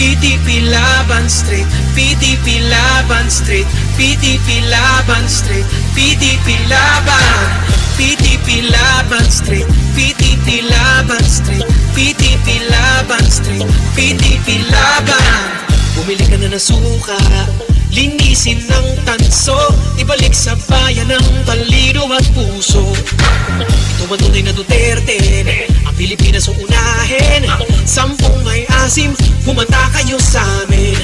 PDP laban straight, PDP laban straight, PDP laban straight, PDP laban, PDP laban straight, PDP laban straight, PDP laban straight, PDP laban. Bumili ka na ng suka, linisin ng tanso, ibalik sa bayan ng talino at puso. Ito ang tunay na Duterte, ang Pilipinas ang unahin. 10 ay asim, humanda kayo sa amin.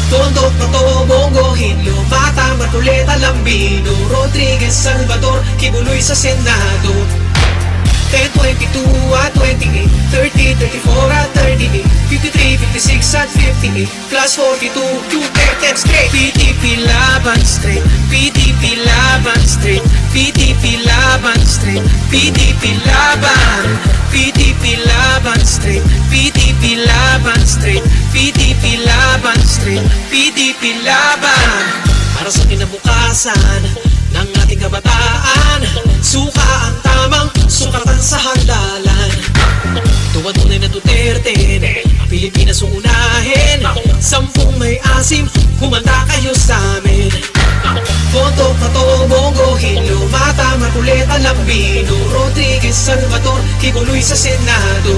Tondo, Pato, Bongo, Hinlo, Bata, Marcoleta, Lambino, Rodriguez, Salvador, Kibuloy sa Senado. 10, 22 at 28, 30, 34 at 38, 53, 56 at 58, plus 42, Duterte straight. PDP laban straight, PDP laban straight, PDP laban straight, PDP laban, PDP laban straight, PDP laban straight, PDP laban straight, PDP laban. Para sa kinabukasan ng ating kabataan, suka ang tamang sukatan sa handalan. Ito ang tunay na Duterte, ang Pilipinas ang unahin. 10 may asim, humanda kayo sa amin. Boto, Pato, Bongo, Hinlo, Bata, Marcoleta, Lambino, Rodriguez, Salvador, Kibuloy sa Senado.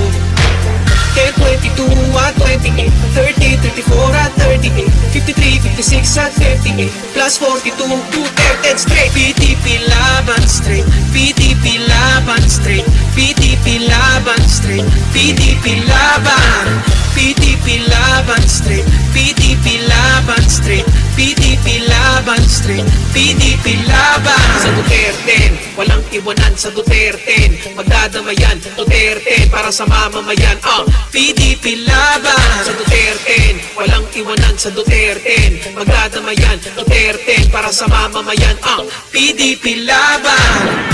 10, 22 at 28, 30, 34 at 38, 53, 56 at 58, plus 42, Duterte straight. PDP laban straight, PDP laban straight, PDP laban straight, PDP laban, PDP laban straight, PDP laban straight, PDP laban straight, PDP laban. Sa Duterte, walang iwanan sa Duterte, magdadamayan Duterte para sa mamamayan. PDP laban. Sa Duterte, walang iwanan sa Duterte, magdadamayan Duterte para sa mamamayan. PDP laban.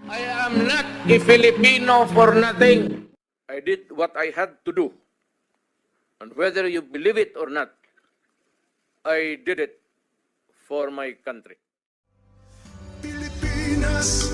I am not a Filipino for nothing. I did what I had to do. And whether you believe it or not, I did it for my country. Pilipinas,